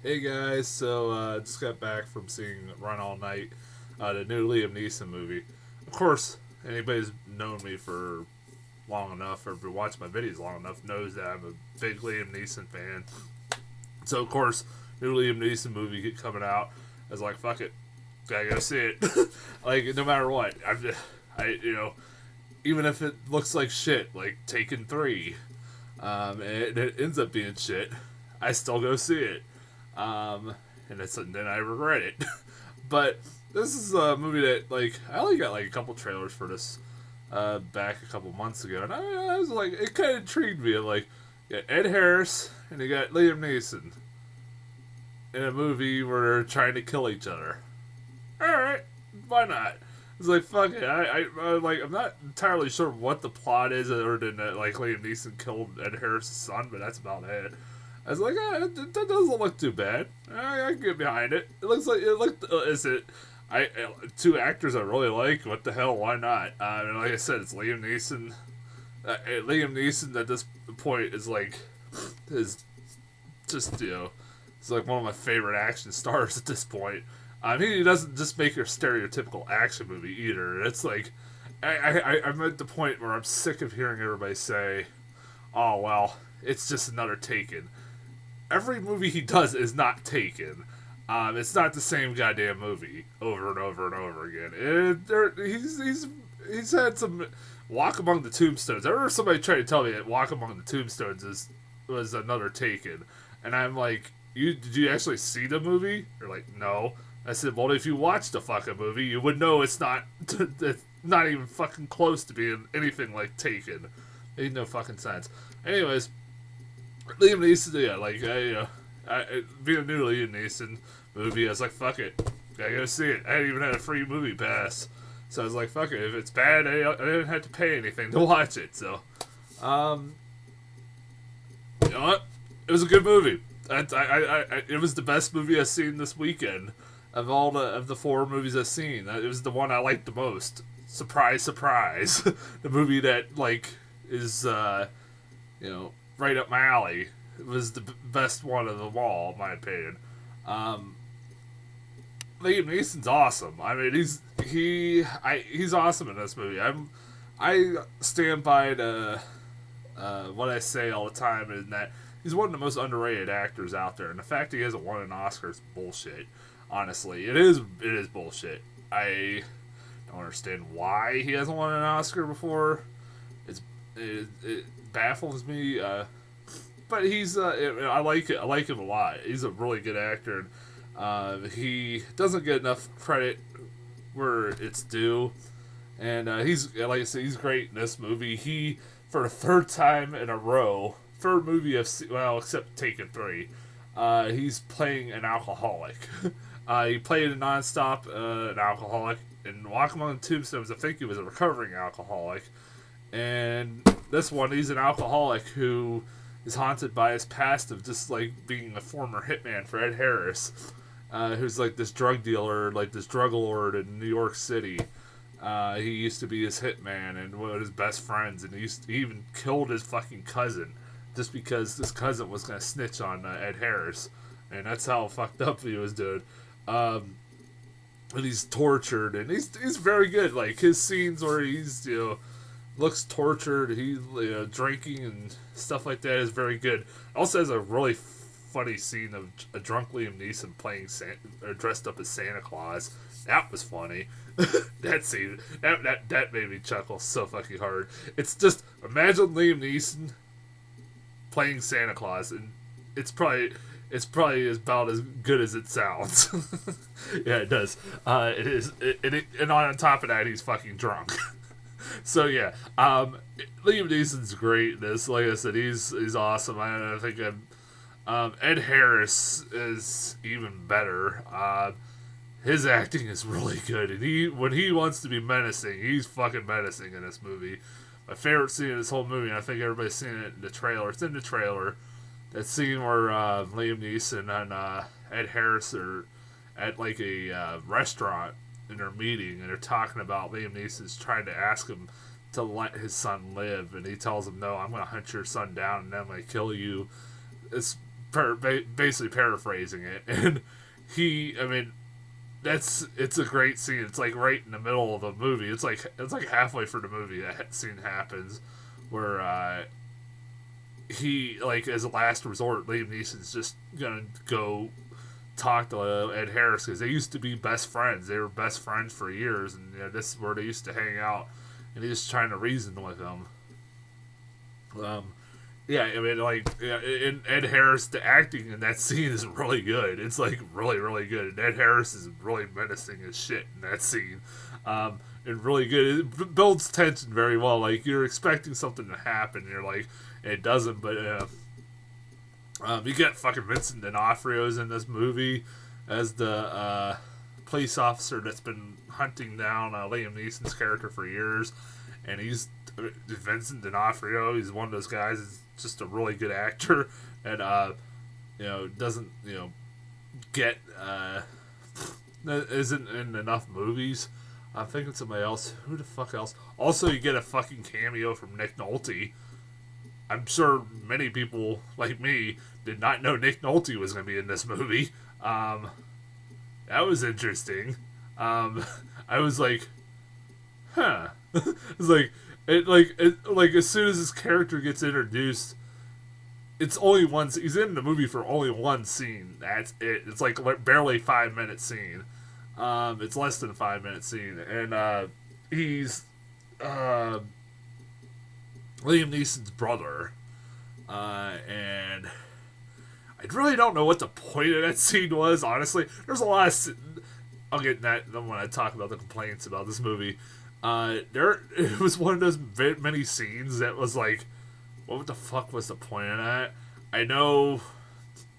Hey guys, so just got back from seeing Run All Night, the new Liam Neeson movie. Of course, anybody's known me for long enough or been watching my videos long enough knows that I'm a big Liam Neeson fan. So of course, new Liam Neeson movie coming out. I was like, fuck it, gotta go see it. Like no matter what, even if it looks like shit, like Taken 3, and it ends up being shit, I still go see it. And then I regret it. But this is a movie that I only got like a couple trailers for this back a couple months ago, and I was like, it kind of intrigued me. Like, you got Ed Harris and you got Liam Neeson in a movie where they're trying to kill each other. All right, why not? It's like fuck it. I'm not entirely sure what the plot is, other than that like Liam Neeson killed Ed Harris' son, but that's about it. I was like, that doesn't look too bad. I can get behind it. It looks like it looked. Is it? Two actors I really like. What the hell? Why not? And like I said, it's Liam Neeson. Liam Neeson at this point is just he's like one of my favorite action stars at this point. He doesn't just make your stereotypical action movie either. It's like I'm at the point where I'm sick of hearing everybody say, "Oh well, it's just another Taken." Every movie he does is not Taken. It's not the same goddamn movie over and over and over again. He's had some Walk Among the Tombstones. I remember somebody tried to tell me that Walk Among the Tombstones was another Taken, and I'm like, did you actually see the movie? They're like, no. I said, well, if you watched the fucking movie, you would know it's not it's not even fucking close to being anything like Taken. It made no fucking sense. Anyways, Liam Neeson, yeah, being a new Liam Neeson movie, I was like, fuck it, gotta go see it. I hadn't even had a free movie pass, so I was like, fuck it, if it's bad, I didn't have to pay anything to watch it. So, um, you know what? It was a good movie. It was the best movie I've seen this weekend of all the four movies I've seen. It was the one I liked the most. Surprise, surprise! The movie that is right up my alley. It was the best one of them all, in my opinion. Um, Liam Neeson's awesome. I mean, he's awesome in this movie. I stand by what I say all the time, is that he's one of the most underrated actors out there, and the fact he hasn't won an Oscar is bullshit. Honestly, it is bullshit. I don't understand why he hasn't won an Oscar before. It baffles me. But he's I like it. I like him a lot. He's a really good actor. He doesn't get enough credit where it's due, and he's like I said, he's great in this movie. He for the third time in a row, third movie I've seen, well, except Taken 3, he's playing an alcoholic. He played a nonstop an alcoholic. In Walk Among the Tombstones, I think he was a recovering alcoholic. And this one, he's an alcoholic who is haunted by his past of just like being a former hitman for Ed Harris, who's like this drug dealer, like this drug lord in New York City. He used to be his hitman and one of his best friends, and he even killed his fucking cousin just because this cousin was gonna snitch on Ed Harris, and that's how fucked up he was doing. And he's tortured, and he's very good. Like his scenes where he's looks tortured, he's drinking and stuff like that is very good. Also has a really funny scene of a drunk Liam Neeson playing dressed up as Santa Claus. That was funny. That scene that made me chuckle so fucking hard. It's just imagine Liam Neeson playing Santa Claus, and it's probably about as good as it sounds. Yeah, it does. It is, and on top of that, he's fucking drunk. So yeah, Liam Neeson's great in this. Like I said, he's awesome. I think Ed Harris is even better. His acting is really good, and when he wants to be menacing, he's fucking menacing in this movie. My favorite scene in this whole movie, and I think everybody's seen it in the trailer. It's in the trailer. That scene where Liam Neeson and Ed Harris are at like a restaurant and they're meeting and they're talking about Liam Neeson's trying to ask him to let his son live, and he tells him, "No, I'm going to hunt your son down and I'm going to kill you." It's basically paraphrasing it, and I mean, it's a great scene. It's like right in the middle of the movie. It's like halfway through the movie that scene happens, where he, like, as a last resort, Liam Neeson's just gonna go talk to Ed Harris because they used to be best friends. They were best friends for years, and this is where they used to hang out. And he's just trying to reason with him. Yeah, I mean, like, in Ed Harris, the acting in that scene is really good. It's like really, really good. And Ed Harris is really menacing as shit in that scene. And really good. It builds tension very well. Like, you're expecting something to happen, and you're like, it doesn't. But you get fucking Vincent D'Onofrio's in this movie as the police officer that's been hunting down Liam Neeson's character for years, and he's Vincent D'Onofrio. He's one of those guys. He's just a really good actor, and doesn't get isn't in enough movies. I'm thinking somebody else. Who the fuck else? Also, you get a fucking cameo from Nick Nolte. I'm sure many people like me did not know Nick Nolte was going to be in this movie. That was interesting. I was like, huh. It's like as soon as his character gets introduced, it's only one. He's in the movie for only one scene. That's it. It's like barely 5-minute scene. It's less than a 5-minute scene, and he's Liam Neeson's brother, and I really don't know what the point of that scene was. Honestly, there's a lot of. I'll get to that when I talk about the complaints about this movie. It was one of those many scenes that was like, what the fuck was the point of that? I know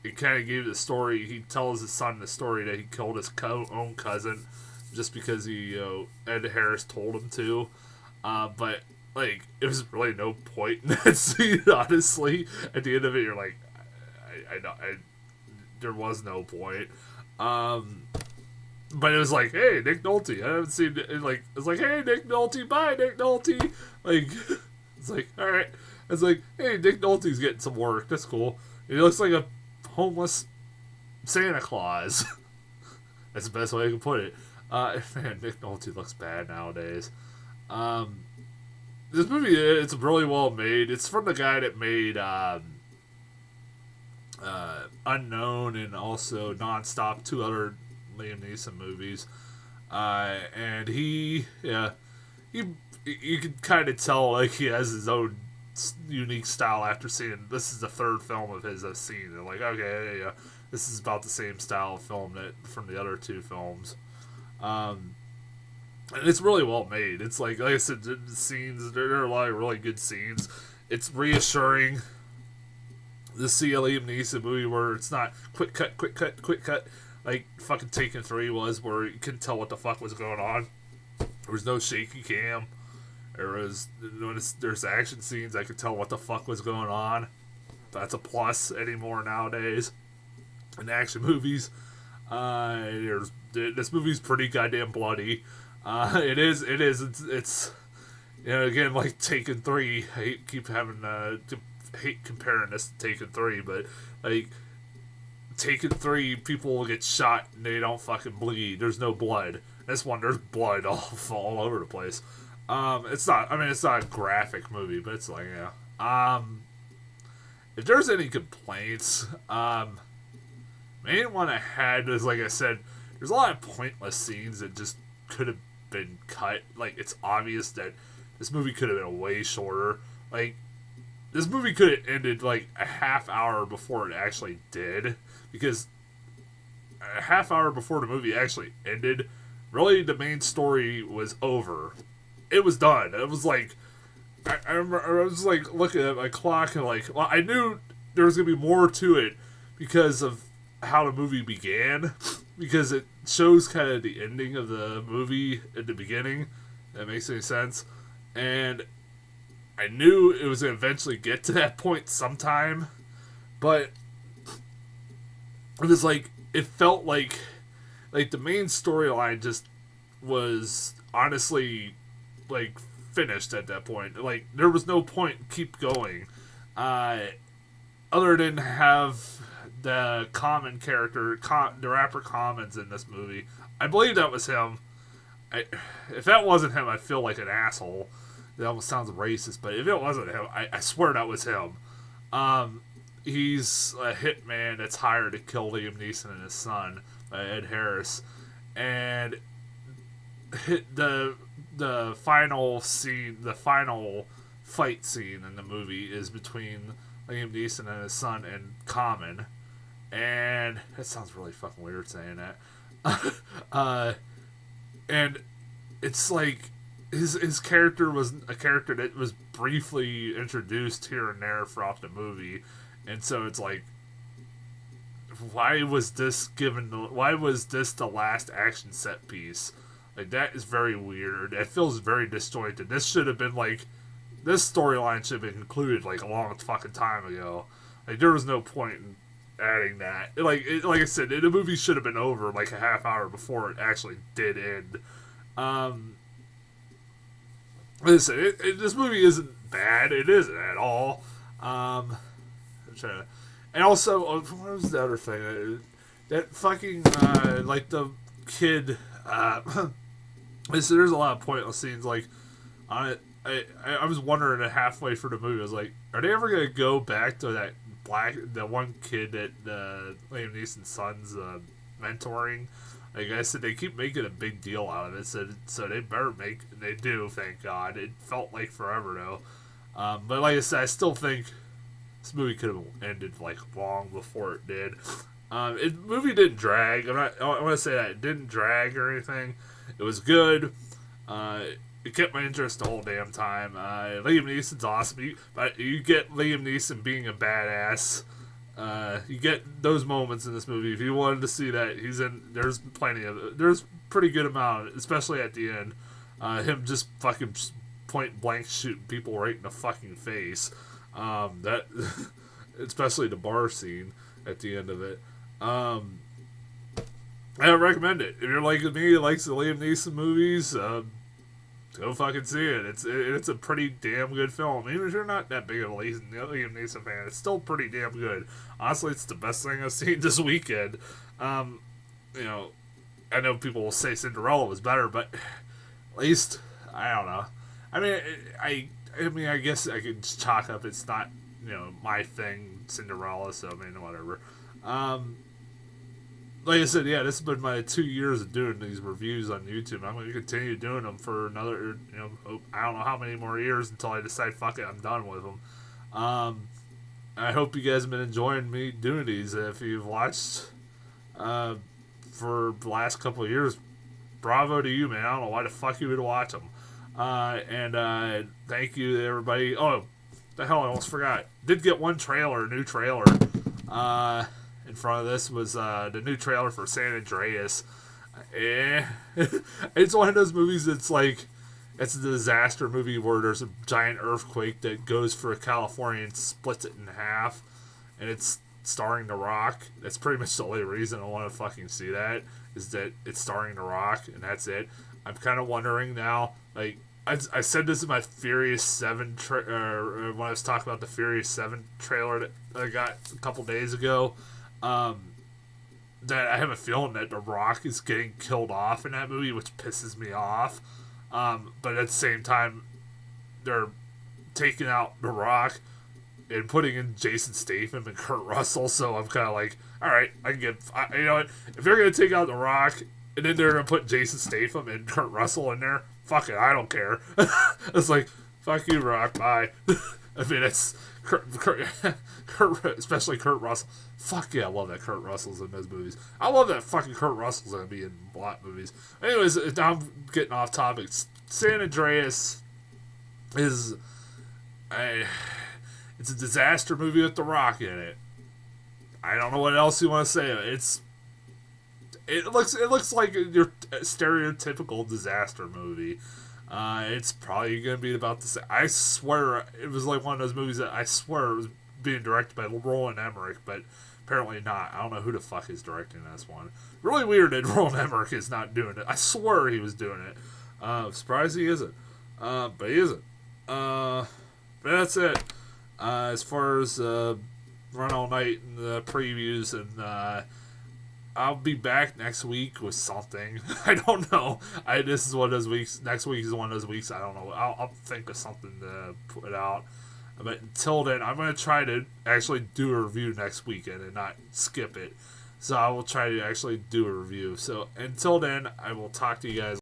it kind of gave the story. He tells his son the story that he killed his own cousin just because Ed Harris told him to. But like, it was really no point in that scene. Honestly, at the end of it, you're like, there was no point. But it was like, hey, Nick Nolte. I haven't seen it. Like, it's like, hey, Nick Nolte, bye, Nick Nolte. Like, it's like, all right. It's like, hey, Nick Nolte's getting some work. That's cool. And he looks like a homeless Santa Claus. That's the best way I can put it. Man, Nick Nolte looks bad nowadays. This movie, it's really well made. It's from the guy that made Unknown and also Nonstop, 2 other Liam Neeson movies, and you can kind of tell like he has his own unique style after seeing this is the 3rd film of his I've seen. And like, okay, yeah, this is about the same style of film that from the other 2 films, and it's really well made. It's like I said, the scenes, there are a lot of really good scenes. It's reassuring to see a Liam Neeson movie where it's not quick cut. Like fucking Taken 3 was, where you couldn't tell what the fuck was going on. There was no shaky cam. When there's action scenes, I could tell what the fuck was going on. That's a plus anymore nowadays in action movies. This movie's pretty goddamn bloody. It is. It's again, like Taken 3. I hate comparing this to Taken 3, but like Taken 3, people will get shot and they don't fucking bleed. There's no blood. This one, there's blood all over the place. It's not a graphic movie, but it's like, yeah. If there's any complaints, main one I had was, like I said, there's a lot of pointless scenes that just could have been cut. Like, it's obvious that this movie could have been way shorter. Like, this movie could have ended, like, a half hour before it actually did. Because a half hour before the movie actually ended, really the main story was over. It was done. It was like, I remember, I was like looking at my clock and like, well, I knew there was going to be more to it because of how the movie began. Because it shows kind of the ending of the movie at the beginning. That makes any sense. And I knew it was going to eventually get to that point sometime. But it was like, it felt like the main storyline just was honestly like finished at that point. Like, there was no point keep going, other than have the Common character, the rapper Common's in this movie. I believe that was him. If that wasn't him, I feel like an asshole. That almost sounds racist, but if it wasn't him, I swear that was him. He's a hitman that's hired to kill Liam Neeson and his son, Ed Harris, and the final scene, the final fight scene in the movie is between Liam Neeson and his son and Common, and that sounds really fucking weird saying that. And it's like his character was a character that was briefly introduced here and there throughout the movie, and so it's like, why was this the last action set piece? Like, that is very weird. It feels very disjointed. This should have been like, this storyline should have been concluded like a long fucking time ago. Like, there was no point in adding that. Like I said, the movie should have been over like a half hour before it actually did end. Listen, this movie isn't bad. It isn't at all. I'm trying to, and also, what was the other thing? That fucking like the kid. There's a lot of pointless scenes. Like, on it, I was wondering halfway through the movie, I was like, are they ever gonna go back to the one kid that Liam Neeson's son's mentoring? Like I said, they keep making a big deal out of it, so they better they do, thank God. It felt like forever though. But like I said, I still think this movie could have ended like long before it did. The movie didn't drag. I want to say that it didn't drag or anything. It was good. It kept my interest the whole damn time. Liam Neeson's awesome. But you get Liam Neeson being a badass. You get those moments in this movie. If you wanted to see that, there's plenty of it. There's pretty good amount, especially at the end. Him just fucking point blank shooting people right in the fucking face. That, especially the bar scene at the end of it. I recommend it. If you're like me, who likes the Liam Neeson movies, go fucking see it. It's a pretty damn good film. Even if you're not that big of a Liam Neeson fan, it's still pretty damn good. Honestly, it's the best thing I've seen this weekend. I know people will say Cinderella was better, but at least, I don't know. I mean, I guess I could just chalk up it's not, my thing, Cinderella, so, whatever. Like I said, yeah, this has been my 2 years of doing these reviews on YouTube. I'm going to continue doing them for another, I don't know how many more years until I decide, fuck it, I'm done with them. I hope you guys have been enjoying me doing these. If you've watched for the last couple of years, bravo to you, man. I don't know why the fuck you would watch them. And thank you to everybody. Oh, the hell, I almost forgot. Did get one new trailer. In front of this was the new trailer for San Andreas. It's one of those movies that's like, it's a disaster movie where there's a giant earthquake that goes for California and splits it in half, and it's starring The Rock. That's pretty much the only reason I want to fucking see that, is that it's starring The Rock, and that's it. I'm kind of wondering now, like, I said this in my Furious 7 when I was talking about the Furious 7 trailer that I got a couple days ago, that I have a feeling that The Rock is getting killed off in that movie, which pisses me off. But at the same time, they're taking out The Rock and putting in Jason Statham and Kurt Russell, so I'm kind of like, alright, I can get, you know what, if they're going to take out The Rock, and then they're going to put Jason Statham and Kurt Russell in there, fuck it, I don't care. It's like, fuck you, Rock, bye. I mean, it's Kurt, especially Kurt Russell. Fuck yeah, I love that Kurt Russell's in those movies. I love that fucking Kurt Russell's going to be in a lot of movies. Anyways, now I'm getting off topic. San Andreas is it's a disaster movie with The Rock in it. I don't know what else you want to say. It looks like your stereotypical disaster movie. It's probably going to be about the same. I swear it was like one of those movies that I swear it was being directed by Roland Emmerich, but apparently not. I don't know who the fuck is directing this one. Really weird that Roland Emmerich is not doing it. I swear he was doing it. Surprised he isn't. But he isn't. But that's it. As far as run all night in the previews, and I'll be back next week with something. I don't know. This is one of those weeks. Next week is one of those weeks. I don't know. I'll think of something to put out. But until then, I'm going to try to actually do a review next weekend and not skip it. So I will try to actually do a review. So until then, I will talk to you guys